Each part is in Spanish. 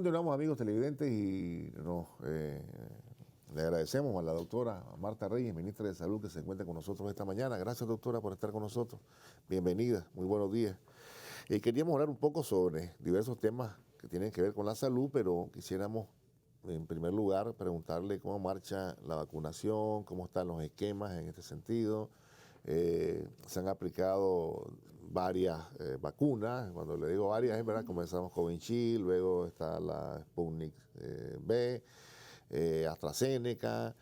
Continuamos, amigos televidentes, y le agradecemos a la doctora Marta Reyes, ministra de Salud, que se encuentra con nosotros esta mañana. Gracias, doctora, por estar con nosotros. Bienvenida, muy buenos días. Queríamos hablar un poco sobre diversos temas que tienen que ver con la salud, pero quisiéramos, en primer lugar, preguntarle cómo marcha la vacunación, cómo están los esquemas en este sentido. Se han aplicado varias vacunas. Cuando le digo varias, es verdad, comenzamos con Covishield, luego está la Sputnik B, AstraZeneca.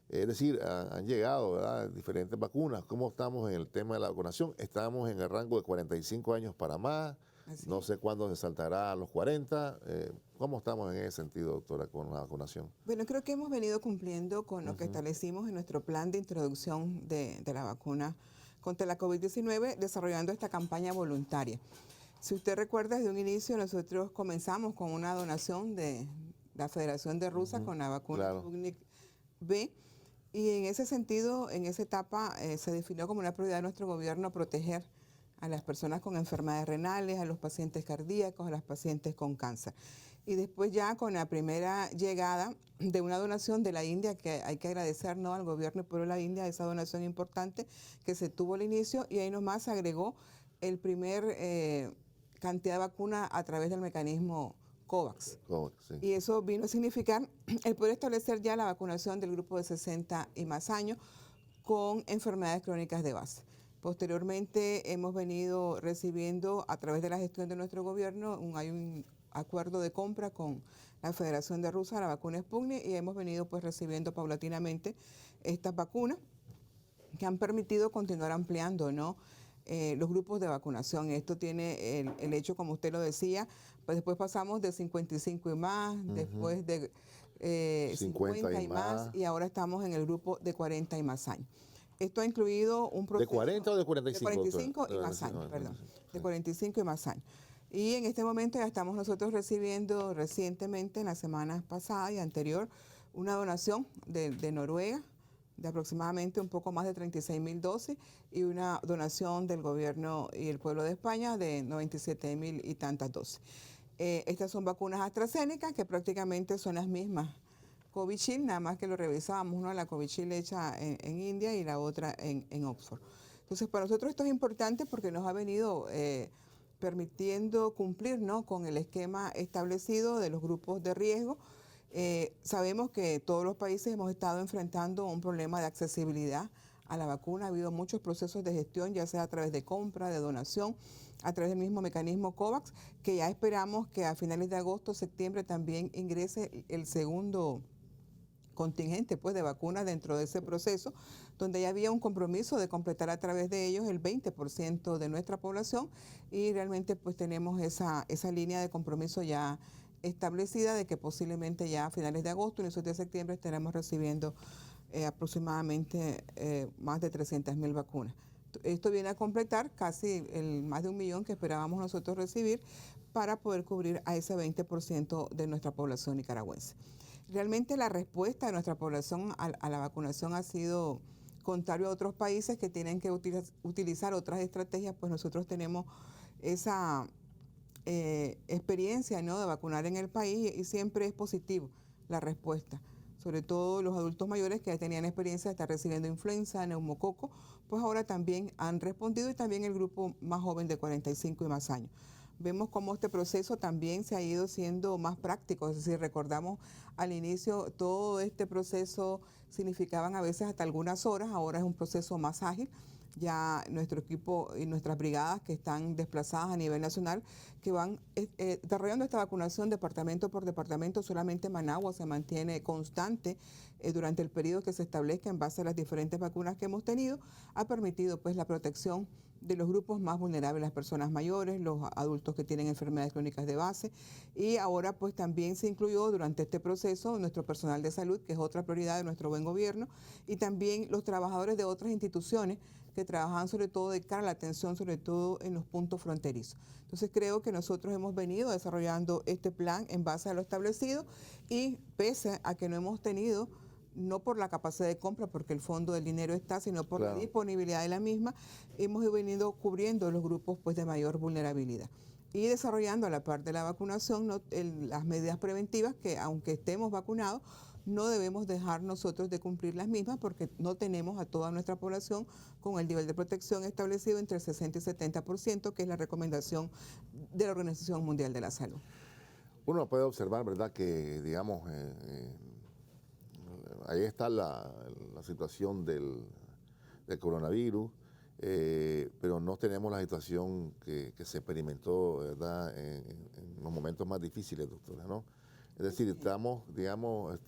Es decir, han llegado, ¿verdad?, diferentes vacunas. ¿Cómo estamos en el tema de la vacunación? Estamos en el rango de 45 años para más. No sé cuándo se saltará a los 40. ¿Cómo estamos en ese sentido, doctora, con la vacunación? Bueno, creo que hemos venido cumpliendo con lo que establecimos en nuestro plan de introducción de la vacuna contra la COVID-19, desarrollando esta campaña voluntaria. Si usted recuerda, desde un inicio nosotros comenzamos con una donación de la Federación de Rusia con la vacuna Sputnik B, y en ese sentido, en esa etapa, se definió como una prioridad de nuestro gobierno proteger a las personas con enfermedades renales, a los pacientes cardíacos, a los pacientes con cáncer. Y después ya con la primera llegada de una donación de la India, que hay que agradecer, ¿no?, al gobierno y pueblo de la India esa donación importante que se tuvo al inicio, y ahí nomás se agregó el primer cantidad de vacuna a través del mecanismo COVAX. Sí. Y eso vino a significar el poder establecer ya la vacunación del grupo de 60 y más años con enfermedades crónicas de base. Posteriormente hemos venido recibiendo a través de la gestión de nuestro gobierno, hay un acuerdo de compra con la Federación de Rusia, la vacuna Sputnik, y hemos venido pues recibiendo paulatinamente estas vacunas que han permitido continuar ampliando, ¿no?, los grupos de vacunación. Esto tiene el hecho, como usted lo decía, pues después pasamos de 55 y más, después de 50 y más, y ahora estamos en el grupo de 40 y más años. Esto ha incluido un proceso... ¿De 40 o de 45? De 45 y más años, perdón. De 45 y más años. Y en este momento ya estamos nosotros recibiendo recientemente, en las semanas pasadas y anterior, una donación de Noruega, de aproximadamente un poco más de 36,000 dosis, y una donación del gobierno y el pueblo de España de 97,000 y tantas dosis. Estas son vacunas AstraZeneca, que prácticamente son las mismas Covishield, nada más que lo revisábamos, ¿no?, la Covishield hecha en India y la otra en Oxford. Entonces, para nosotros esto es importante porque nos ha venido permitiendo cumplir, ¿no?, con el esquema establecido de los grupos de riesgo. Sabemos que todos los países hemos estado enfrentando un problema de accesibilidad a la vacuna. Ha habido muchos procesos de gestión, ya sea a través de compra, de donación, a través del mismo mecanismo COVAX, que ya esperamos que a finales de agosto, septiembre también ingrese el segundo contingente pues de vacunas dentro de ese proceso, donde ya había un compromiso de completar a través de ellos el 20% de nuestra población, y realmente pues tenemos esa línea de compromiso ya establecida de que posiblemente ya a finales de agosto, inicios de septiembre, estaremos recibiendo aproximadamente más de 300,000 vacunas. Esto viene a completar casi el más de 1 millón que esperábamos nosotros recibir para poder cubrir a ese 20% de nuestra población nicaragüense. Realmente la respuesta de nuestra población a la vacunación ha sido contrario a otros países que tienen que utilizar otras estrategias, pues nosotros tenemos esa experiencia, ¿no?, de vacunar en el país, y siempre es positivo la respuesta. Sobre todo los adultos mayores que ya tenían experiencia de estar recibiendo influenza, neumococo, pues ahora también han respondido, y también el grupo más joven de 45 y más años. Vemos cómo este proceso también se ha ido siendo más práctico, es decir, recordamos al inicio todo este proceso significaban a veces hasta algunas horas, ahora es un proceso más ágil. Ya nuestro equipo y nuestras brigadas que están desplazadas a nivel nacional, que van desarrollando esta vacunación departamento por departamento. Solamente Managua se mantiene constante durante el periodo que se establezca en base a las diferentes vacunas que hemos tenido. Ha permitido pues la protección de los grupos más vulnerables, las personas mayores, los adultos que tienen enfermedades crónicas de base, y ahora pues también se incluyó durante este proceso nuestro personal de salud, que es otra prioridad de nuestro buen gobierno, y también los trabajadores de otras instituciones que trabajan sobre todo de cara a la atención, sobre todo en los puntos fronterizos. Entonces creo que nosotros hemos venido desarrollando este plan en base a lo establecido, y pese a que no hemos tenido, no por la capacidad de compra, porque el fondo del dinero está, sino por la disponibilidad de la misma, hemos venido cubriendo los grupos pues de mayor vulnerabilidad. y desarrollando a la par de la vacunación las medidas preventivas que, aunque estemos vacunados, no debemos dejar nosotros de cumplir las mismas porque no tenemos a toda nuestra población con el nivel de protección establecido entre el 60 y 70%, que es la recomendación de la Organización Mundial de la Salud. Uno puede observar, ¿verdad?, que, digamos, ahí está la situación del coronavirus, pero no tenemos la situación que se experimentó, ¿verdad?, en los momentos más difíciles, doctora, ¿no? Es decir, estamos, digamos,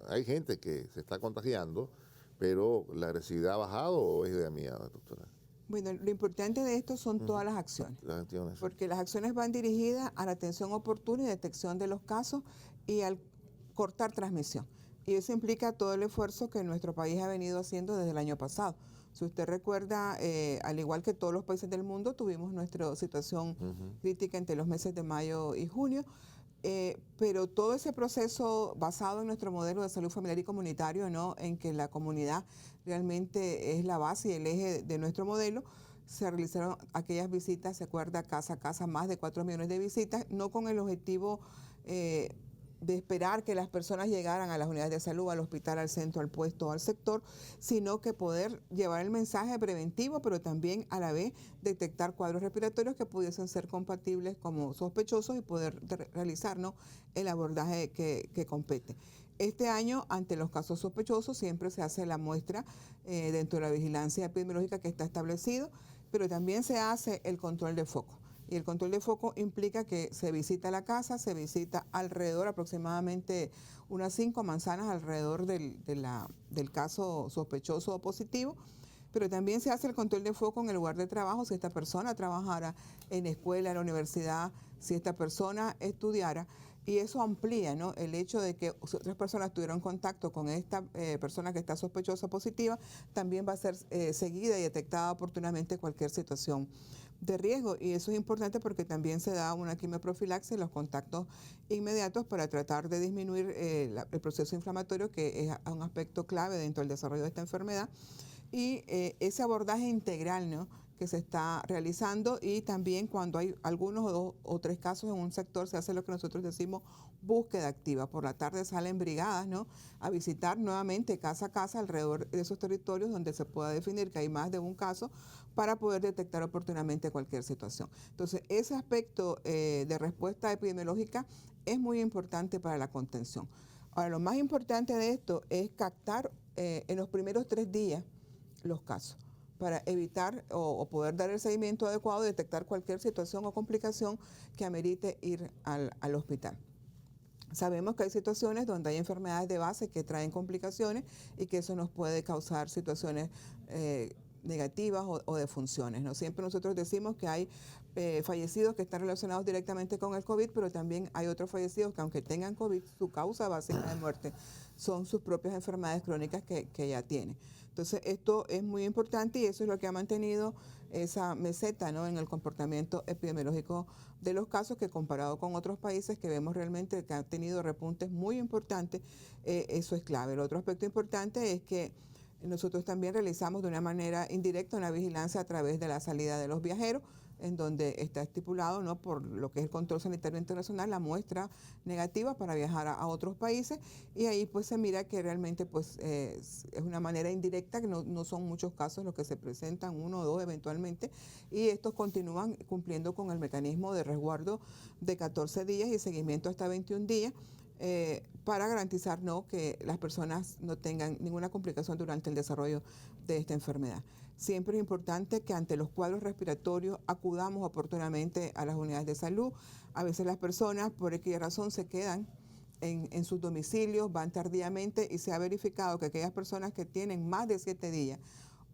hay gente que se está contagiando, pero ¿la agresividad ha bajado o es idea mía, doctora? Bueno, lo importante de esto son todas las acciones, porque las acciones van dirigidas a la atención oportuna y detección de los casos y al cortar transmisión. Y eso implica todo el esfuerzo que nuestro país ha venido haciendo desde el año pasado. Si usted recuerda, al igual que todos los países del mundo, tuvimos nuestra situación crítica entre los meses de mayo y junio, pero todo ese proceso basado en nuestro modelo de salud familiar y comunitario, ¿no?, en que la comunidad realmente es la base y el eje de nuestro modelo, se realizaron aquellas visitas, se acuerda, casa a casa, más de 4 millones de visitas, no con el objetivo de esperar que las personas llegaran a las unidades de salud, al hospital, al centro, al puesto, al sector, sino que poder llevar el mensaje preventivo, pero también a la vez detectar cuadros respiratorios que pudiesen ser compatibles como sospechosos y poder realizar, ¿no?, el abordaje que compete. Este año, ante los casos sospechosos, siempre se hace la muestra dentro de la vigilancia epidemiológica que está establecido, pero también se hace el control de foco. Y el control de foco implica que se visita la casa, se visita alrededor, aproximadamente unas 5 manzanas alrededor del caso sospechoso o positivo, pero también se hace el control de foco en el lugar de trabajo, si esta persona trabajara en escuela, en la universidad, si esta persona estudiara, y eso amplía, ¿no?, el hecho de que otras personas tuvieron contacto con esta persona que está sospechosa positiva, también va a ser seguida y detectada oportunamente cualquier situación de riesgo, y eso es importante porque también se da una quimioprofilaxis en los contactos inmediatos para tratar de disminuir el proceso inflamatorio, que es un aspecto clave dentro del desarrollo de esta enfermedad, y ese abordaje integral, ¿no?, que se está realizando, y también cuando hay algunos o 2 o 3 casos en un sector se hace lo que nosotros decimos búsqueda activa. Por la tarde salen brigadas, ¿no?, a visitar nuevamente casa a casa alrededor de esos territorios donde se pueda definir que hay más de un caso para poder detectar oportunamente cualquier situación. Entonces, ese aspecto de respuesta epidemiológica es muy importante para la contención. Ahora, lo más importante de esto es captar en los primeros 3 días los casos, para evitar o poder dar el seguimiento adecuado y detectar cualquier situación o complicación que amerite ir al hospital. Sabemos que hay situaciones donde hay enfermedades de base que traen complicaciones y que eso nos puede causar situaciones negativas o defunciones, ¿no? Siempre nosotros decimos que hay fallecidos que están relacionados directamente con el COVID, pero también hay otros fallecidos que, aunque tengan COVID, su causa básica de muerte son sus propias enfermedades crónicas que ya tienen. Entonces, esto es muy importante y eso es lo que ha mantenido esa meseta, ¿no?, en el comportamiento epidemiológico de los casos, que comparado con otros países que vemos realmente que han tenido repuntes muy importantes, eso es clave. El otro aspecto importante es que nosotros también realizamos de una manera indirecta una vigilancia a través de la salida de los viajeros, en donde está estipulado, ¿no?, por lo que es el control sanitario internacional, la muestra negativa para viajar a otros países, y ahí pues se mira que realmente pues es una manera indirecta, que no son muchos casos los que se presentan, 1 o 2 eventualmente, y estos continúan cumpliendo con el mecanismo de resguardo de 14 días y seguimiento hasta 21 días, para garantizar, ¿no?, que las personas no tengan ninguna complicación durante el desarrollo de esta enfermedad. Siempre es importante que ante los cuadros respiratorios acudamos oportunamente a las unidades de salud. A veces las personas, por aquella razón, se quedan en sus domicilios, van tardíamente, y se ha verificado que aquellas personas que tienen más de 7 días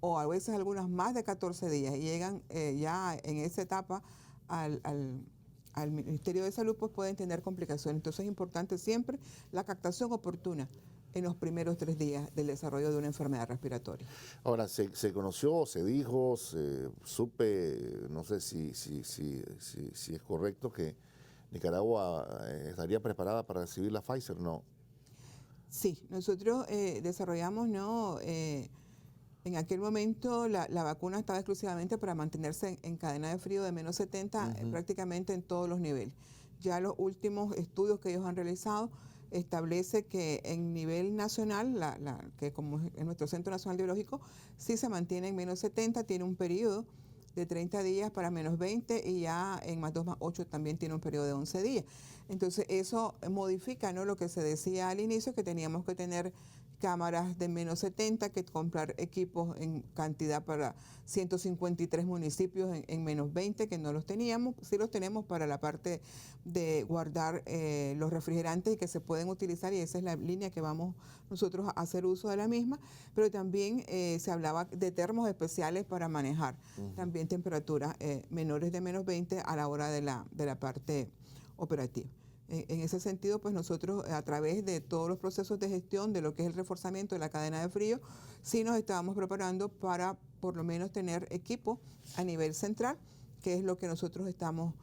o a veces algunas más de 14 días y llegan ya en esa etapa al Ministerio de Salud, pues pueden tener complicaciones. Entonces es importante siempre la captación oportuna en los primeros 3 días del desarrollo de una enfermedad respiratoria. Ahora, se conoció, se dijo, supe, no sé si es correcto, que Nicaragua estaría preparada para recibir la Pfizer, ¿no? Sí, nosotros desarrollamos, ¿no?, En aquel momento la vacuna estaba exclusivamente para mantenerse en cadena de frío de menos 70 prácticamente en todos los niveles. Ya los últimos estudios que ellos han realizado establece que en nivel nacional, que como es nuestro Centro Nacional de Biológico, sí se mantiene en menos 70, tiene un periodo de 30 días para menos 20 y ya en más 2 más 8 también tiene un periodo de 11 días. Entonces eso modifica, ¿no?, lo que se decía al inicio, que teníamos que tener cámaras de menos 70, que comprar equipos en cantidad para 153 municipios en menos 20, que no los teníamos. Sí los tenemos para la parte de guardar los refrigerantes y que se pueden utilizar, y esa es la línea que vamos nosotros a hacer uso de la misma, pero también se hablaba de termos especiales para manejar también temperaturas menores de menos 20 a la hora de la parte operativa. En ese sentido, pues nosotros a través de todos los procesos de gestión de lo que es el reforzamiento de la cadena de frío, sí nos estábamos preparando para por lo menos tener equipo a nivel central, que es lo que nosotros estamos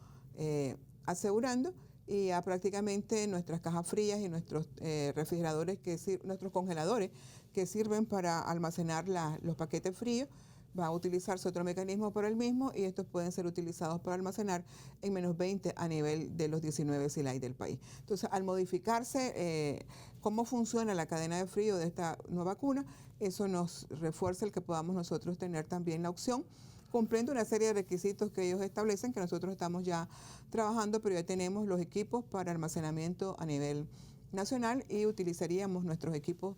asegurando, y ya prácticamente nuestras cajas frías y nuestros refrigeradores, nuestros congeladores que sirven para almacenar los paquetes fríos, va a utilizarse otro mecanismo para el mismo, y estos pueden ser utilizados para almacenar en menos 20 a nivel de los 19 SILAI del país. Entonces, al modificarse cómo funciona la cadena de frío de esta nueva vacuna, eso nos refuerza el que podamos nosotros tener también la opción, cumpliendo una serie de requisitos que ellos establecen, que nosotros estamos ya trabajando, pero ya tenemos los equipos para almacenamiento a nivel nacional y utilizaríamos nuestros equipos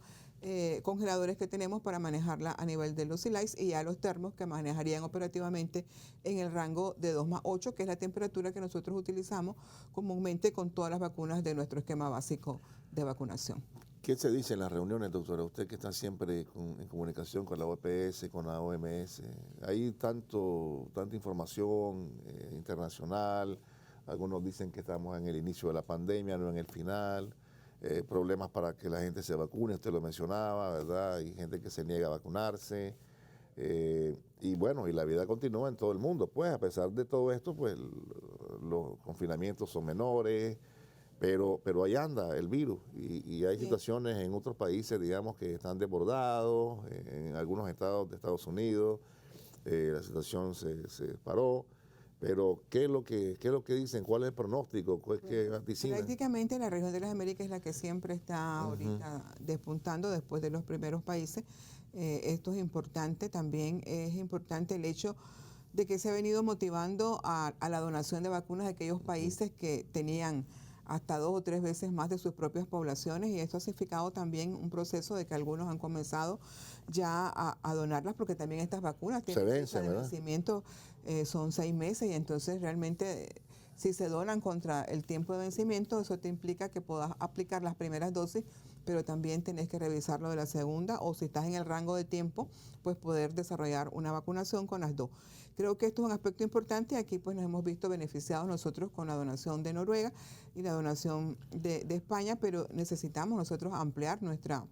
congeladores que tenemos para manejarla a nivel de los SILAIs, y ya los termos que manejarían operativamente en el rango de 2 más 8, que es la temperatura que nosotros utilizamos comúnmente con todas las vacunas de nuestro esquema básico de vacunación. ¿Qué se dice en las reuniones, doctora? Usted que está siempre en comunicación con la OPS, con la OMS. Hay tanta información internacional. Algunos dicen que estamos en el inicio de la pandemia, no en el final. Problemas para que la gente se vacune, usted lo mencionaba, ¿verdad? Hay gente que se niega a vacunarse. Y bueno, y la vida continúa en todo el mundo. Pues a pesar de todo esto, pues los confinamientos son menores. Pero ahí anda el virus, y hay situaciones en otros países, digamos, que están desbordados, en algunos estados de Estados Unidos, la situación se paró. Pero ¿qué es lo que dicen? ¿Cuál es el pronóstico? ¿Qué vaticinan? Prácticamente la región de las Américas es la que siempre está ahorita despuntando después de los primeros países. Esto es importante, también es importante el hecho de que se ha venido motivando a la donación de vacunas de aquellos países que tenían hasta 2 o 3 veces más de sus propias poblaciones, y esto ha significado también un proceso de que algunos han comenzado ya a donarlas, porque también estas vacunas tienen fecha de vencimiento, son 6 meses, y entonces realmente si se donan contra el tiempo de vencimiento, eso te implica que puedas aplicar las primeras dosis, pero también tenés que revisar lo de la segunda, o si estás en el rango de tiempo, pues poder desarrollar una vacunación con las dos. Creo que esto es un aspecto importante. Aquí pues nos hemos visto beneficiados nosotros con la donación de Noruega y la donación de España, pero necesitamos nosotros ampliar nuestra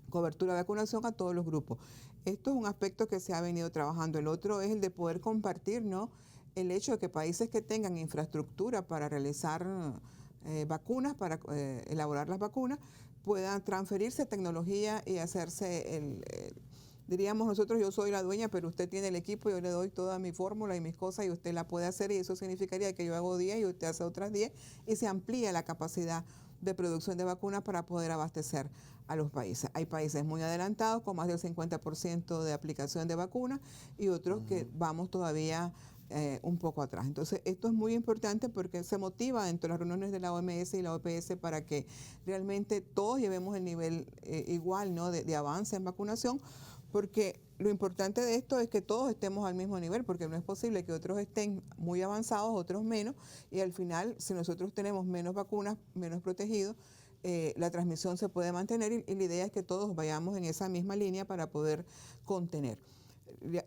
cobertura de vacunación a todos los grupos. Esto es un aspecto que se ha venido trabajando. El otro es el de poder compartir, ¿no?, el hecho de que países que tengan infraestructura para realizar vacunas, para elaborar las vacunas, puedan transferirse tecnología y hacerse diríamos nosotros, yo soy la dueña, pero usted tiene el equipo, yo le doy toda mi fórmula y mis cosas y usted la puede hacer, y eso significaría que yo hago 10 y usted hace otras 10, y se amplía la capacidad de producción de vacunas para poder abastecer a los países. Hay países muy adelantados con más del 50% de aplicación de vacunas, y otros que vamos todavía un poco atrás. Entonces, esto es muy importante porque se motiva dentro de las reuniones de la OMS y la OPS para que realmente todos llevemos el nivel igual, ¿no?, de avance en vacunación, porque lo importante de esto es que todos estemos al mismo nivel, porque no es posible que otros estén muy avanzados, otros menos, y al final, si nosotros tenemos menos vacunas, menos protegidos, la transmisión se puede mantener, y la idea es que todos vayamos en esa misma línea para poder contener.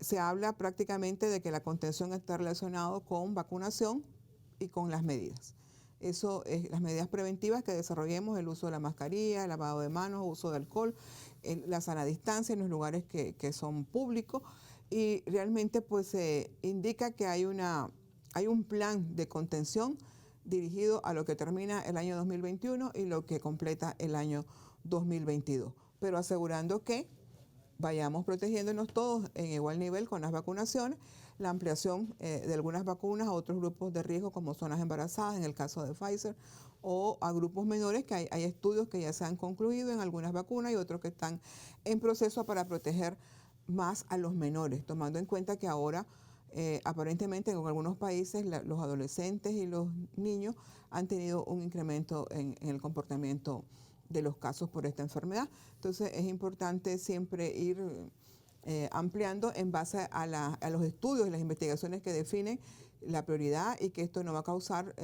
Se habla prácticamente de que la contención está relacionada con vacunación y con las medidas. Eso es las medidas preventivas que desarrollemos: el uso de la mascarilla, el lavado de manos, uso de alcohol, la sana distancia en los lugares que son públicos, y realmente pues se indica que hay un plan de contención dirigido a lo que termina el año 2021 y lo que completa el año 2022, pero asegurando que vayamos protegiéndonos todos en igual nivel con las vacunaciones, la ampliación de algunas vacunas a otros grupos de riesgo como son las embarazadas, en el caso de Pfizer, o a grupos menores, que hay estudios que ya se han concluido en algunas vacunas y otros que están en proceso para proteger más a los menores, tomando en cuenta que ahora aparentemente en algunos países los adolescentes y los niños han tenido un incremento en el comportamiento de los casos por esta enfermedad. Entonces es importante siempre ir ampliando en base a los estudios y las investigaciones que definen la prioridad y que esto no va a causar,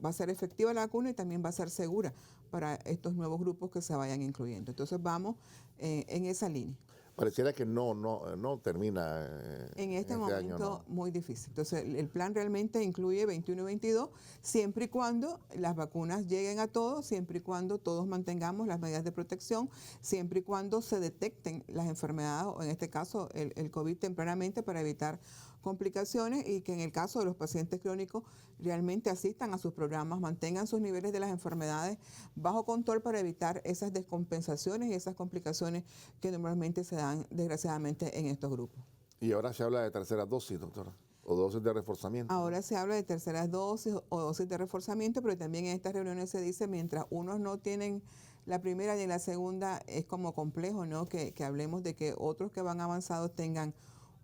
va a ser efectiva la vacuna y también va a ser segura para estos nuevos grupos que se vayan incluyendo. Entonces vamos en esa línea. Pareciera que no termina en este año, momento no. muy difícil. Entonces, el plan realmente incluye 21 y 22, siempre y cuando las vacunas lleguen a todos, siempre y cuando todos mantengamos las medidas de protección, siempre y cuando se detecten las enfermedades, o en este caso el COVID tempranamente, para evitar complicaciones, y que en el caso de los pacientes crónicos realmente asistan a sus programas, mantengan sus niveles de las enfermedades bajo control para evitar esas descompensaciones y esas complicaciones que normalmente se dan desgraciadamente en estos grupos. Y ahora se habla de terceras dosis, doctora, o dosis de reforzamiento. Ahora se habla de terceras dosis o dosis de reforzamiento, pero también en estas reuniones se dice, mientras unos no tienen la primera ni la segunda, es como complejo, ¿no? Que hablemos de que otros que van avanzados tengan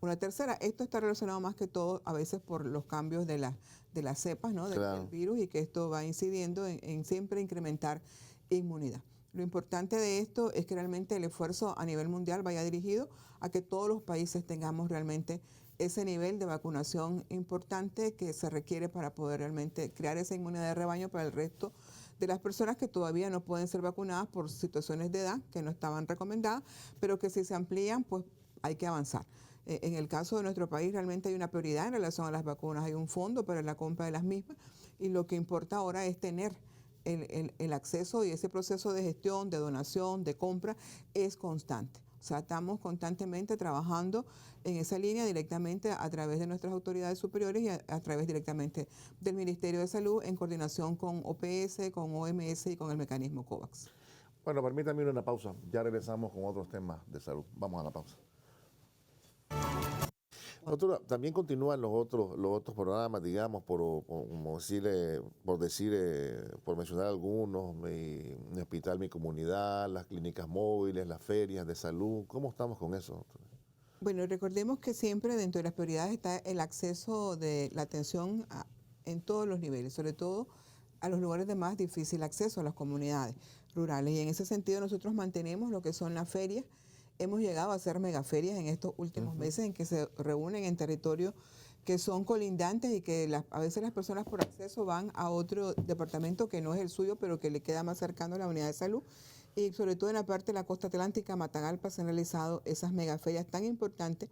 una tercera. Esto está relacionado más que todo a veces por los cambios de las cepas, ¿no? Del virus, y que esto va incidiendo en siempre incrementar inmunidad. Lo importante de esto es que realmente el esfuerzo a nivel mundial vaya dirigido a que todos los países tengamos realmente ese nivel de vacunación importante que se requiere para poder realmente crear esa inmunidad de rebaño para el resto de las personas que todavía no pueden ser vacunadas por situaciones de edad que no estaban recomendadas, pero que si se amplían, pues hay que avanzar. En el caso de nuestro país realmente hay una prioridad en relación a las vacunas, hay un fondo para la compra de las mismas, y lo que importa ahora es tener el acceso, y ese proceso de gestión, de donación, de compra es constante. O sea, estamos constantemente trabajando en esa línea directamente a través de nuestras autoridades superiores y a través directamente del Ministerio de Salud en coordinación con OPS, con OMS y con el mecanismo COVAX. Bueno, permítame ir a una pausa. Ya regresamos con otros temas de salud. Vamos a la pausa. Doctora, también continúan los otros programas, digamos, por mencionar algunos, mi hospital, mi comunidad, las clínicas móviles, las ferias de salud. ¿Cómo estamos con eso, doctora? Bueno, recordemos que siempre dentro de las prioridades está el acceso de la atención en todos los niveles, sobre todo a los lugares de más difícil acceso, a las comunidades rurales. Y en ese sentido nosotros mantenemos lo que son las ferias. Hemos llegado a hacer megaferias en estos últimos meses en que se reúnen en territorios que son colindantes y que a veces las personas por acceso van a otro departamento que no es el suyo, pero que le queda más cercano a la unidad de salud. Y sobre todo en la parte de la costa atlántica, Matagalpa, se han realizado esas megaferias tan importantes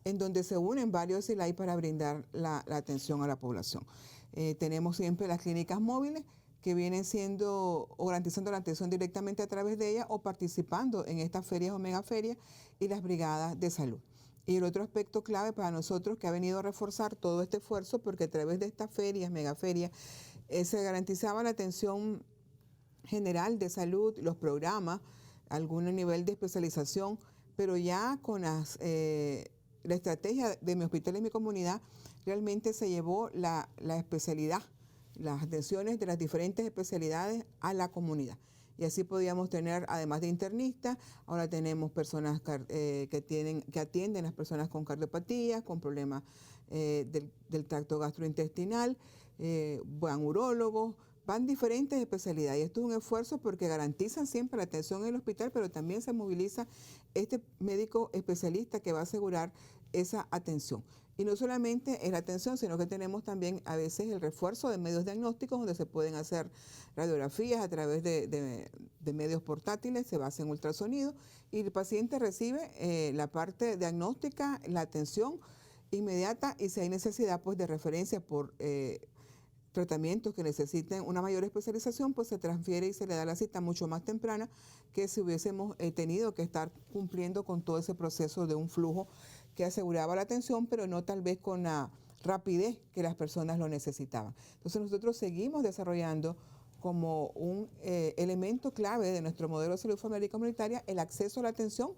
en donde se unen varios SILAI para brindar la atención a la población. Tenemos siempre las clínicas móviles, que vienen siendo o garantizando la atención directamente a través de ellas o participando en estas ferias o megaferias, y las brigadas de salud. Y el otro aspecto clave para nosotros que ha venido a reforzar todo este esfuerzo, porque a través de estas ferias, megaferias, se garantizaba la atención general de salud, los programas, algún nivel de especialización, pero ya con la estrategia de mi hospital y mi comunidad, realmente se llevó la especialidad, las atenciones de las diferentes especialidades a la comunidad. Y así podíamos tener, además de internistas, ahora tenemos personas que atienden a las personas con cardiopatías, con problemas del tracto gastrointestinal, van urólogos, van diferentes especialidades. Y esto es un esfuerzo porque garantizan siempre la atención en el hospital, pero también se moviliza este médico especialista que va a asegurar esa atención. Y no solamente es la atención, sino que tenemos también a veces el refuerzo de medios diagnósticos donde se pueden hacer radiografías a través de medios portátiles, se basa en ultrasonido, y el paciente recibe la parte diagnóstica, la atención inmediata, y si hay necesidad pues de referencia por tratamientos que necesiten una mayor especialización, pues se transfiere y se le da la cita mucho más temprana que si hubiésemos tenido que estar cumpliendo con todo ese proceso de un flujo que aseguraba la atención, pero no tal vez con la rapidez que las personas lo necesitaban. Entonces nosotros seguimos desarrollando como un elemento clave de nuestro modelo de salud familiar y comunitaria el acceso a la atención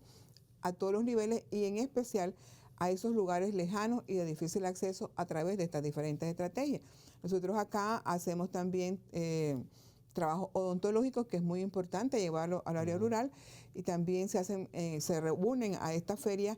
a todos los niveles y en especial a esos lugares lejanos y de difícil acceso a través de estas diferentes estrategias. Nosotros acá hacemos también trabajo odontológico, que es muy importante llevarlo al área rural, y también se reúnen a esta feria,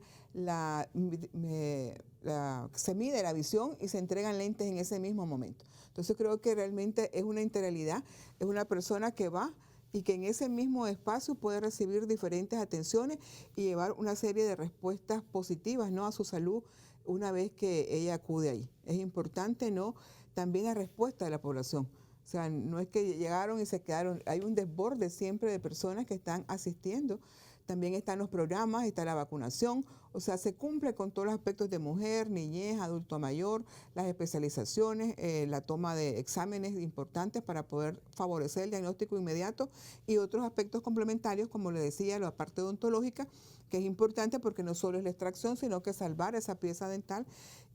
se mide la visión y se entregan lentes en ese mismo momento. Entonces creo que realmente es una integralidad, es una persona que va y que en ese mismo espacio puede recibir diferentes atenciones y llevar una serie de respuestas positivas, ¿no?, a su salud una vez que ella acude ahí. Es importante, ¿no?, también la respuesta de la población. O sea, no es que llegaron y se quedaron, hay un desborde siempre de personas que están asistiendo. También están los programas, está la vacunación, o sea, se cumple con todos los aspectos de mujer, niñez, adulto mayor, las especializaciones, la toma de exámenes importantes para poder favorecer el diagnóstico inmediato y otros aspectos complementarios, como le decía, la parte odontológica, que es importante porque no solo es la extracción, sino que salvar esa pieza dental,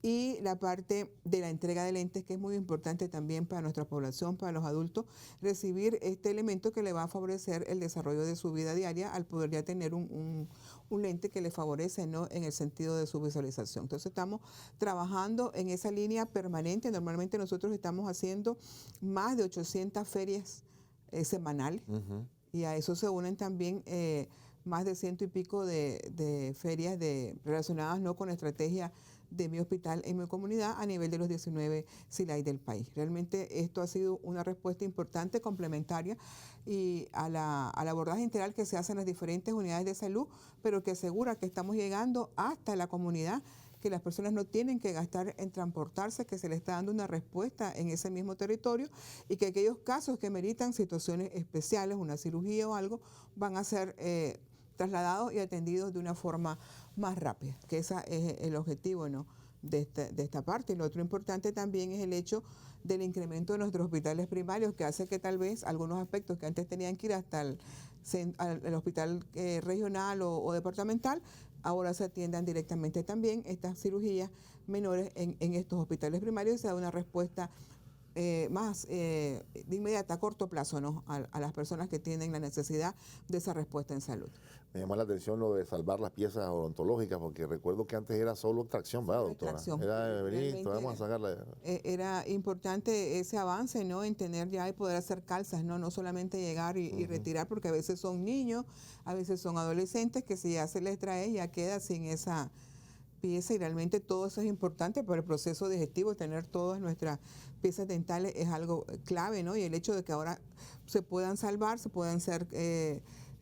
y la parte de la entrega de lentes, que es muy importante también para nuestra población, para los adultos, recibir este elemento que le va a favorecer el desarrollo de su vida diaria al poder ya tener un lente que le favorece, ¿no?, en el sentido de su visualización. Entonces estamos trabajando en esa línea permanente. Normalmente nosotros estamos haciendo más de 800 ferias semanales, y a eso se unen también más de 100 y pico de ferias relacionadas, ¿no?, con la estrategia de mi hospital en mi comunidad a nivel de los 19 CILAI del país. Realmente esto ha sido una respuesta importante, complementaria, y al abordaje integral que se hace en las diferentes unidades de salud, pero que asegura que estamos llegando hasta la comunidad, que las personas no tienen que gastar en transportarse, que se les está dando una respuesta en ese mismo territorio, y que aquellos casos que meritan situaciones especiales, una cirugía o algo, van a ser trasladados y atendidos de una forma más rápida, que ese es el objetivo, ¿no?, de esta parte. Y lo otro importante también es el hecho del incremento de nuestros hospitales primarios, que hace que tal vez algunos aspectos que antes tenían que ir hasta el hospital regional o departamental, ahora se atiendan directamente también estas cirugías menores en estos hospitales primarios, y se da una respuesta más de inmediata, a corto plazo, ¿no?, a las personas que tienen la necesidad de esa respuesta en salud. Me llama la atención lo de salvar las piezas odontológicas, porque recuerdo que antes era solo extracción, ¿verdad, doctora? Extracción. Era venir, vamos a sacarla. Era importante ese avance, ¿no?, en tener ya y poder hacer calzas, no solamente llegar y retirar, porque a veces son niños, a veces son adolescentes que si ya se les trae ya queda sin esa pieza, y realmente todo eso es importante para el proceso digestivo. Tener todas nuestras piezas dentales es algo clave, ¿no? Y el hecho de que ahora se puedan salvar, se puedan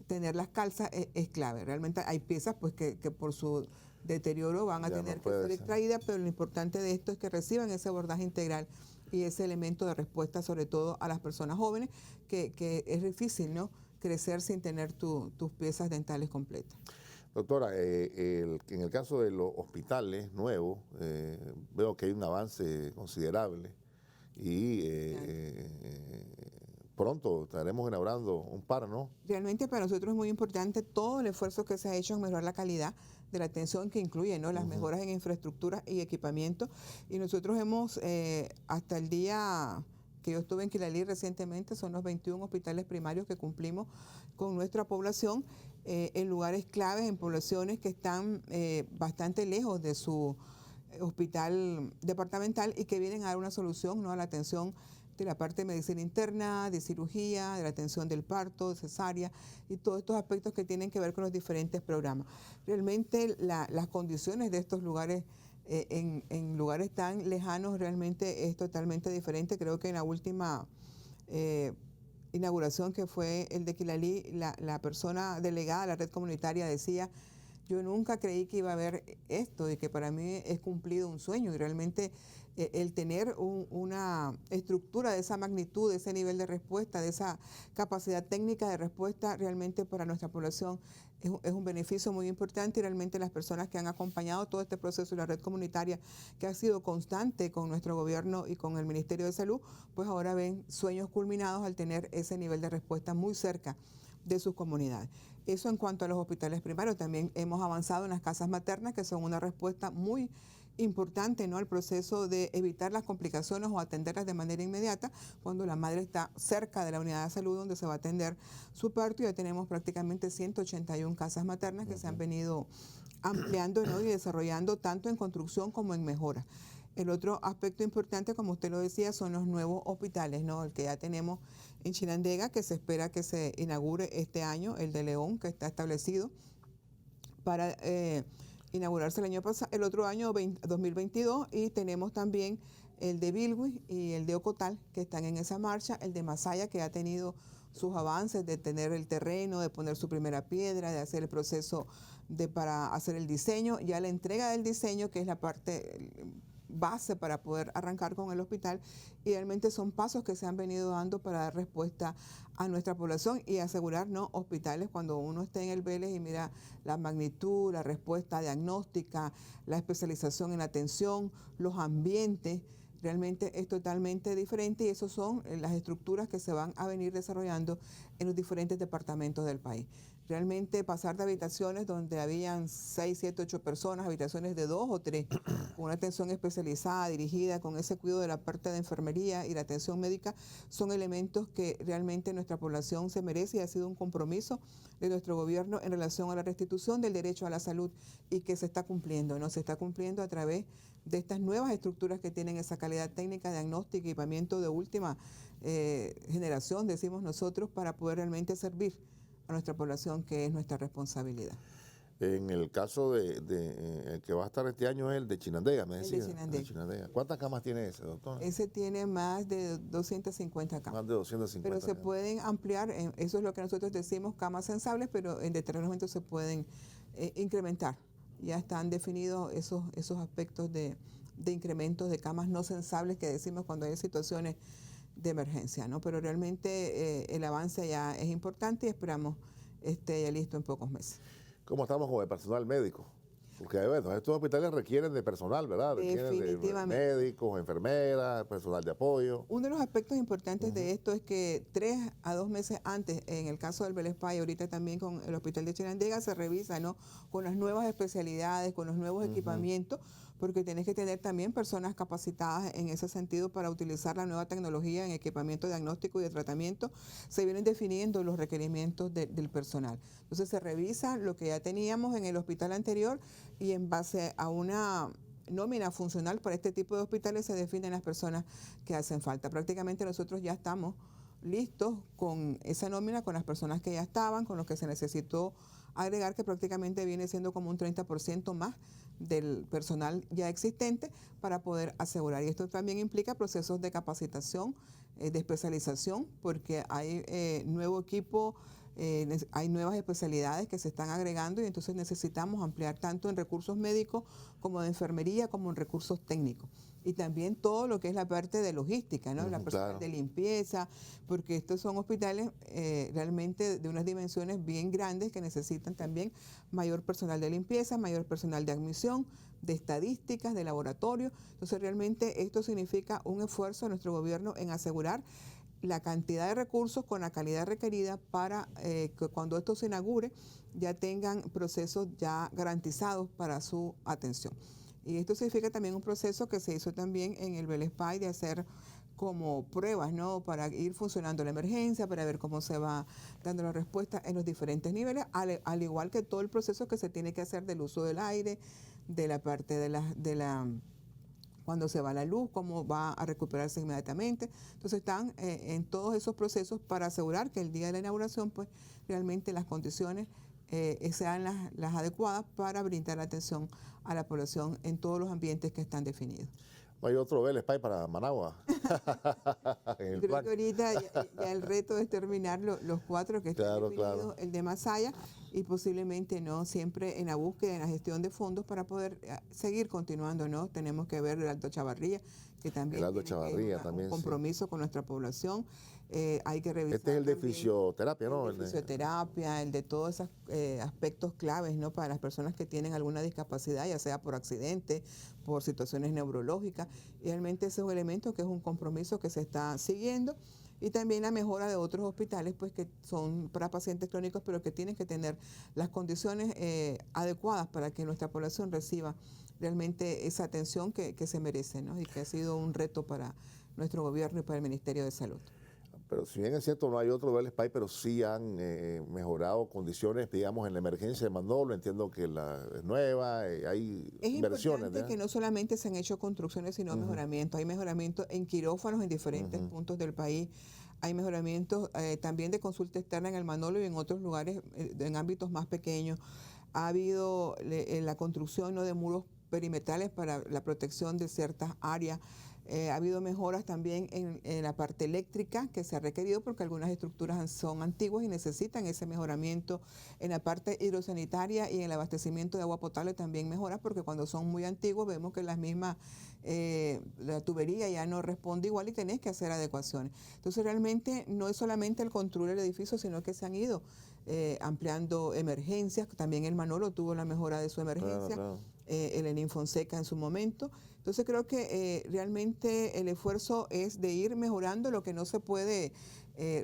tener las calzas es clave. Realmente hay piezas pues que por su deterioro van a tener que ser extraídas, pero lo importante de esto es que reciban ese abordaje integral y ese elemento de respuesta, sobre todo a las personas jóvenes, que es difícil, ¿no?, crecer sin tener tus piezas dentales completas. Doctora, en el caso de los hospitales nuevos, veo que hay un avance considerable y pronto estaremos inaugurando un par, ¿no? Realmente para nosotros es muy importante todo el esfuerzo que se ha hecho en mejorar la calidad de la atención, que incluye, ¿no?, las mejoras en infraestructura y equipamiento. Y nosotros hemos, hasta el día que yo estuve en Quilalí recientemente, son los 21 hospitales primarios que cumplimos con nuestra población, en lugares claves, en poblaciones que están bastante lejos de su hospital departamental y que vienen a dar una solución, ¿no?, a la atención de la parte de medicina interna, de cirugía, de la atención del parto, cesárea y todos estos aspectos que tienen que ver con los diferentes programas. Realmente las condiciones de estos lugares en lugares tan lejanos realmente es totalmente diferente. Creo que en la última inauguración, que fue el de Quilalí, la persona delegada a la red comunitaria decía: yo nunca creí que iba a haber esto, y que para mí es cumplido un sueño. Y realmente el tener una estructura de esa magnitud, de ese nivel de respuesta, de esa capacidad técnica de respuesta, realmente para nuestra población es un beneficio muy importante. Y realmente las personas que han acompañado todo este proceso de la red comunitaria, que ha sido constante con nuestro gobierno y con el Ministerio de Salud, pues ahora ven sueños culminados al tener ese nivel de respuesta muy cerca de sus comunidades. Eso en cuanto a los hospitales primarios. También hemos avanzado en las casas maternas, que son una respuesta muy importante, ¿no?, el proceso de evitar las complicaciones o atenderlas de manera inmediata cuando la madre está cerca de la unidad de salud donde se va a atender su parto. Ya tenemos prácticamente 181 casas maternas que se han venido ampliando, ¿no?, y desarrollando tanto en construcción como en mejora. El otro aspecto importante, como usted lo decía, son los nuevos hospitales, ¿no?, el que ya tenemos en Chinandega, que se espera que se inaugure este año, el de León, que está establecido para inaugurarse el otro año 2022, y tenemos también el de Bilwi y el de Ocotal que están en esa marcha, el de Masaya que ha tenido sus avances de tener el terreno, de poner su primera piedra, de hacer el proceso para hacer el diseño, ya la entrega del diseño, que es la parte base para poder arrancar con el hospital, y realmente son pasos que se han venido dando para dar respuesta a nuestra población y asegurar, ¿no?, hospitales cuando uno esté en el Vélez y mira la magnitud, la respuesta diagnóstica, la especialización en atención, los ambientes, realmente es totalmente diferente, y esas son las estructuras que se van a venir desarrollando en los diferentes departamentos del país. Realmente pasar de habitaciones donde habían 6, 7, 8 personas, habitaciones de 2 o 3, con una atención especializada, dirigida, con ese cuidado de la parte de enfermería y la atención médica, son elementos que realmente nuestra población se merece, y ha sido un compromiso de nuestro gobierno en relación a la restitución del derecho a la salud, y que se está cumpliendo, ¿no? Se está cumpliendo a través de estas nuevas estructuras que tienen esa calidad técnica, diagnóstica y equipamiento de última generación, decimos nosotros, para poder realmente servir a nuestra población, que es nuestra responsabilidad. En el caso el que va a estar este año es el de Chinandega, me decía. El de Chinandega. ¿Cuántas camas tiene ese, doctor? Ese tiene más de 250 camas. Más de 250 Pero se pueden ampliar, eso es lo que nosotros decimos, camas sensables, pero en determinados momentos se pueden incrementar. Ya están definidos esos aspectos de incrementos de camas no sensables que decimos cuando hay situaciones de emergencia, ¿no? Pero realmente el avance ya es importante, y esperamos esté ya listo en pocos meses. ¿Cómo estamos con el personal médico? Porque bueno, estos hospitales requieren de personal, ¿verdad? Requieren de médicos, enfermeras, personal de apoyo. Uno de los aspectos importantes de esto es que 3 a 2 meses antes, en el caso del Velespá y ahorita también con el Hospital de Chinandega, se revisa, ¿no?, con las nuevas especialidades, con los nuevos equipamientos, porque tienes que tener también personas capacitadas en ese sentido para utilizar la nueva tecnología en equipamiento diagnóstico y de tratamiento. Se vienen definiendo los requerimientos del personal. Entonces se revisa lo que ya teníamos en el hospital anterior, y en base a una nómina funcional para este tipo de hospitales se definen las personas que hacen falta. Prácticamente nosotros ya estamos listos con esa nómina, con las personas que ya estaban, con lo que se necesitó agregar, que prácticamente viene siendo como un 30% más del personal ya existente para poder asegurar. Y esto también implica procesos de capacitación, de especialización, porque hay nuevo equipo, hay nuevas especialidades que se están agregando, y entonces necesitamos ampliar tanto en recursos médicos como de enfermería, como en recursos técnicos. Y también todo lo que es la parte de logística, ¿no? La parte de limpieza, porque estos son hospitales realmente de unas dimensiones bien grandes que necesitan también mayor personal de limpieza, mayor personal de admisión, de estadísticas, de laboratorio. Entonces realmente esto significa un esfuerzo de nuestro gobierno en asegurar la cantidad de recursos con la calidad requerida para que cuando esto se inaugure ya tengan procesos ya garantizados para su atención. Y esto significa también un proceso que se hizo también en el Velespá, de hacer como pruebas, ¿no?, para ir funcionando la emergencia, para ver cómo se va dando la respuesta en los diferentes niveles, al igual que todo el proceso que se tiene que hacer del uso del aire, de la parte cuando se va la luz, cómo va a recuperarse inmediatamente. Entonces están en todos esos procesos para asegurar que el día de la inauguración, pues realmente las condiciones sean las adecuadas para brindar atención a la población en todos los ambientes que están definidos. ¿No hay otro Velespá para Managua? Creo que ahorita ya el reto es terminar los 4 que están definidos, el de Masaya, y posiblemente no siempre en la búsqueda, en la gestión de fondos para poder seguir continuando, ¿no? Tenemos que ver el Alto Chavarría, que también tiene un compromiso con nuestra población. Hay que revisar. Este es el de fisioterapia, ¿no? El de fisioterapia, el de todos esos aspectos claves, ¿no?, para las personas que tienen alguna discapacidad, ya sea por accidente, por situaciones neurológicas. Y realmente ese es un elemento que es un compromiso que se está siguiendo. y también la mejora de otros hospitales pues que son para pacientes crónicos, pero que tienen que tener las condiciones adecuadas para que nuestra población reciba realmente esa atención que se merece, ¿no? Y que ha sido un reto para nuestro gobierno y para el Ministerio de Salud. Pero si bien es cierto, no hay otro Bell Spy, pero sí han mejorado condiciones, digamos, en la emergencia de Manolo. Entiendo que es nueva, hay inversiones. Es importante que no solamente se han hecho construcciones, sino mejoramientos. Hay mejoramientos en quirófanos en diferentes puntos del país. Hay mejoramientos también de consulta externa en el Manolo y en otros lugares, en ámbitos más pequeños. Ha habido la construcción, ¿no?, de muros perimetrales para la protección de ciertas áreas. Ha habido mejoras también en la parte eléctrica que se ha requerido porque algunas estructuras son antiguas y necesitan ese mejoramiento. En la parte hidrosanitaria y en el abastecimiento de agua potable también mejora porque cuando son muy antiguos vemos que las mismas, la tubería ya no responde igual y tenés que hacer adecuaciones. Entonces realmente no es solamente el control del edificio, sino que se han ido ampliando emergencias. También el Manolo tuvo la mejora de su emergencia. Claro. El Enin Fonseca en su momento. Entonces creo que realmente el esfuerzo es de ir mejorando lo que no se puede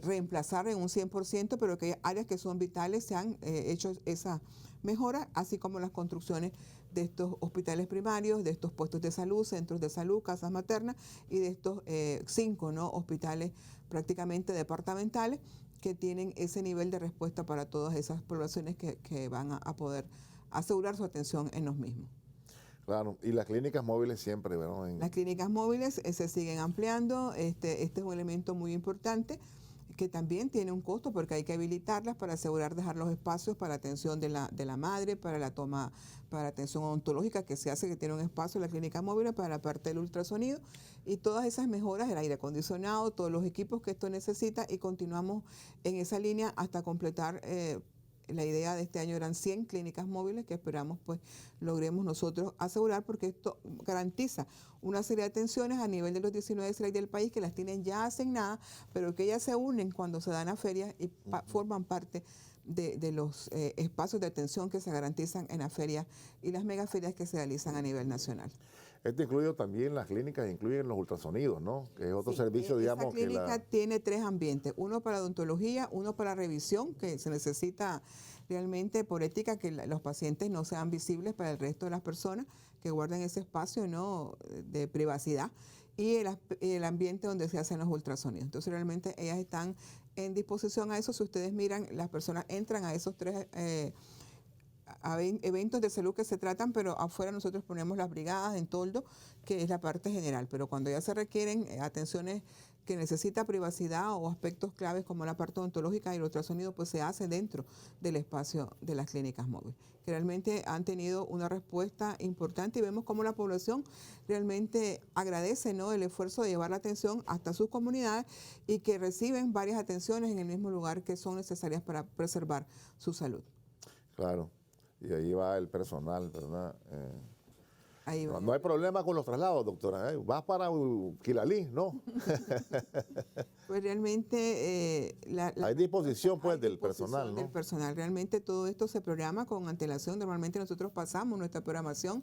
reemplazar en un 100%, pero que hay áreas que son vitales, se han hecho esa mejora, así como las construcciones de estos hospitales primarios, de estos puestos de salud, centros de salud, casas maternas y de estos 5 ¿no?, hospitales prácticamente departamentales que tienen ese nivel de respuesta para todas esas poblaciones que van a poder asegurar su atención en los mismos. Claro, y las clínicas móviles siempre, ¿no? Las clínicas móviles se siguen ampliando, este es un elemento muy importante que también tiene un costo porque hay que habilitarlas para asegurar dejar los espacios para atención de la madre, para la toma, para atención odontológica que se hace, que tiene un espacio en la clínica móvil para la parte del ultrasonido y todas esas mejoras, el aire acondicionado, todos los equipos que esto necesita y continuamos en esa línea hasta completar. La idea de este año eran 100 clínicas móviles que esperamos pues logremos nosotros asegurar porque esto garantiza una serie de atenciones a nivel de los 19 CELAC del país que las tienen ya asignadas, pero que ellas se unen cuando se dan a ferias y forman parte de los espacios de atención que se garantizan en las ferias y las megaferias que se realizan a nivel nacional. Esto incluye también las clínicas, incluyen los ultrasonidos, ¿no? Que es otro servicio, digamos. Esta clínica tiene 3 ambientes, uno para odontología, uno para revisión, que se necesita realmente por ética que los pacientes no sean visibles para el resto de las personas, que guarden ese espacio, ¿no?, de privacidad, y el ambiente donde se hacen los ultrasonidos. Entonces realmente ellas están en disposición a eso. Si ustedes miran, las personas entran a esos 3 eventos de salud que se tratan, pero afuera nosotros ponemos las brigadas en toldo, que es la parte general, pero cuando ya se requieren atenciones que necesita privacidad o aspectos claves como la parte odontológica y el ultrasonido, pues se hace dentro del espacio de las clínicas móviles, que realmente han tenido una respuesta importante y vemos cómo la población realmente agradece, ¿no?, el esfuerzo de llevar la atención hasta sus comunidades y que reciben varias atenciones en el mismo lugar que son necesarias para preservar su salud. Claro. Y ahí va el personal, ¿verdad? Ahí va. No hay problema con los traslados, doctora. Vas para Quilalí, ¿no? Pues realmente hay disposición pues del personal, ¿no? Del personal. Realmente todo esto se programa con antelación. Normalmente nosotros pasamos nuestra programación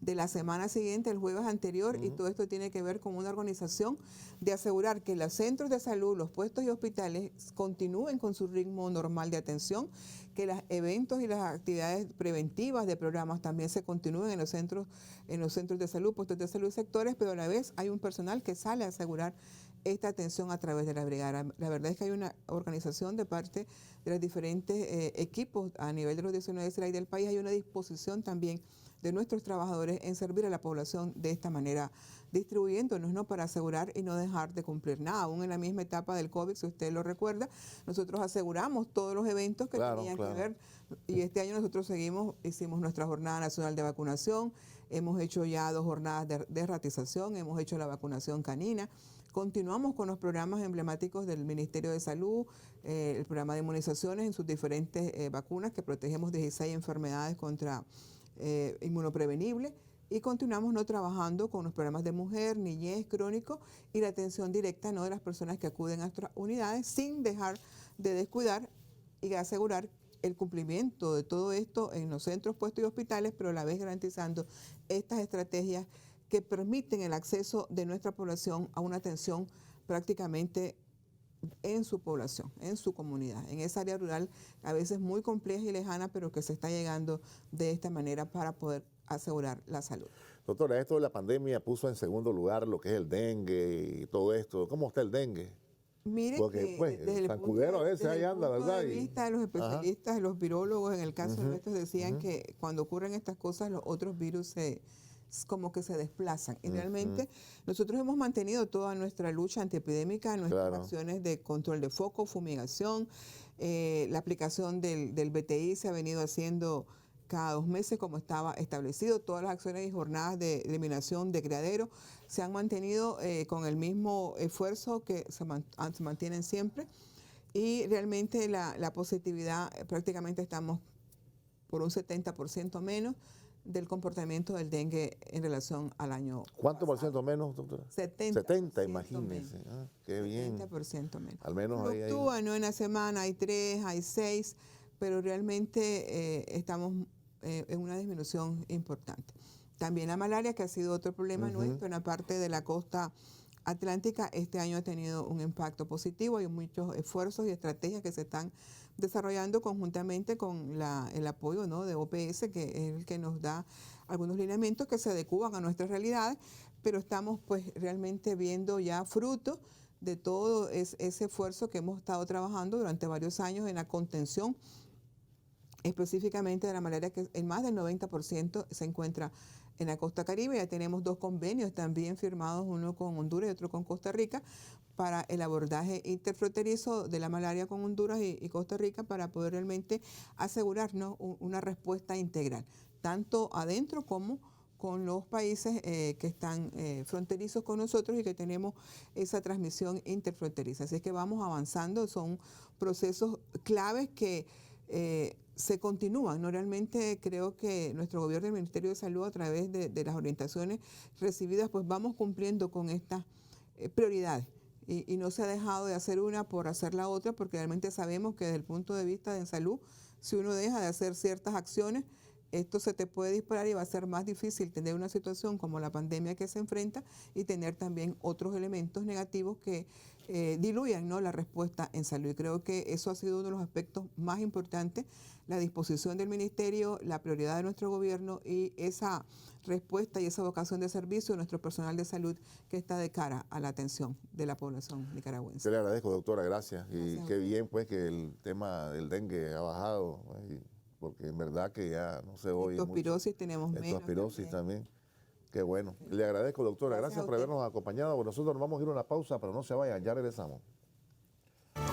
de la semana siguiente, el jueves anterior, y todo esto tiene que ver con una organización de asegurar que los centros de salud, los puestos y hospitales continúen con su ritmo normal de atención, que los eventos y las actividades preventivas de programas también se continúen en los centros de salud, puestos de salud y sectores, pero a la vez hay un personal que sale a asegurar esta atención a través de la brigada. La verdad es que hay una organización de parte de los diferentes equipos a nivel de los 19 CELAC del país, hay una disposición también de nuestros trabajadores en servir a la población de esta manera, distribuyéndonos, ¿no?, para asegurar y no dejar de cumplir nada. Aún en la misma etapa del COVID, si usted lo recuerda, nosotros aseguramos todos los eventos que tenían que ver, y este año nosotros hicimos nuestra Jornada Nacional de Vacunación, hemos hecho ya 2 jornadas de ratización, hemos hecho la vacunación canina, continuamos con los programas emblemáticos del Ministerio de Salud, el programa de inmunizaciones en sus diferentes vacunas, que protegemos 16 enfermedades contra inmunoprevenible, y continuamos no trabajando con los programas de mujer, niñez, crónico y la atención directa, ¿no?, de las personas que acuden a nuestras unidades, sin dejar de descuidar y asegurar el cumplimiento de todo esto en los centros, puestos y hospitales, pero a la vez garantizando estas estrategias que permiten el acceso de nuestra población a una atención prácticamente en su población, en su comunidad, en esa área rural a veces muy compleja y lejana, pero que se está llegando de esta manera para poder asegurar la salud. Doctora, esto de la pandemia puso en segundo lugar lo que es el dengue y todo esto. ¿Cómo está el dengue? Mire Porque, que pues, el zancudero a veces ahí anda, ¿verdad? desde el punto de vista de los Ajá. especialistas, de los virólogos, en el caso de estos decían que cuando ocurren estas cosas, los otros virus como que se desplazan. Y realmente nosotros hemos mantenido toda nuestra lucha antiepidémica, nuestras Claro. acciones de control de foco, fumigación, la aplicación del BTI se ha venido haciendo cada 2 meses como estaba establecido. Todas las acciones y jornadas de eliminación de criadero se han mantenido con el mismo esfuerzo que se mantienen siempre. Y realmente la positividad, prácticamente estamos por un 70% menos del comportamiento del dengue en relación al año ¿Cuánto por pasado. ciento menos, doctora? 70%. 70, imagínense. Ah, qué bien. 70% menos. Al menos ahí hay... Fluctúa, ¿no? En la semana hay 3, hay 6, pero realmente estamos en una disminución importante. También la malaria, que ha sido otro problema nuestro en la parte de la costa atlántica, este año ha tenido un impacto positivo. Hay muchos esfuerzos y estrategias que se están desarrollando conjuntamente con el apoyo, ¿no?, de OPS, que es el que nos da algunos lineamientos que se adecuan a nuestras realidades, pero estamos pues realmente viendo ya frutos de todo ese esfuerzo que hemos estado trabajando durante varios años en la contención específicamente de la malaria, que en más del 90% se encuentra en la costa Caribe. Ya tenemos 2 convenios también firmados, uno con Honduras y otro con Costa Rica, para el abordaje interfronterizo de la malaria con Honduras y Costa Rica, para poder realmente asegurarnos una respuesta integral, tanto adentro como con los países que están fronterizos con nosotros y que tenemos esa transmisión interfronteriza. Así es que vamos avanzando, son procesos claves que se continúan, ¿no? Realmente creo que nuestro gobierno, el Ministerio de Salud, a través de las orientaciones recibidas, pues vamos cumpliendo con estas prioridades. Y no se ha dejado de hacer una por hacer la otra, porque realmente sabemos que desde el punto de vista de salud, si uno deja de hacer ciertas acciones, esto se te puede disparar y va a ser más difícil tener una situación como la pandemia que se enfrenta y tener también otros elementos negativos que diluyan, ¿no?, la respuesta en salud. Y creo que eso ha sido uno de los aspectos más importantes, la disposición del ministerio, la prioridad de nuestro gobierno y esa respuesta y esa vocación de servicio de nuestro personal de salud que está de cara a la atención de la población nicaragüense. Yo le agradezco, doctora, gracias. Gracias. Y qué bien pues que el tema del dengue ha bajado, pues, porque en verdad que ya no se oye Leptospirosis tenemos menos. Leptospirosis también. Qué bueno. Le agradezco, doctora. Gracias por habernos acompañado. Nosotros nos vamos a ir a una pausa, pero no se vayan, ya regresamos.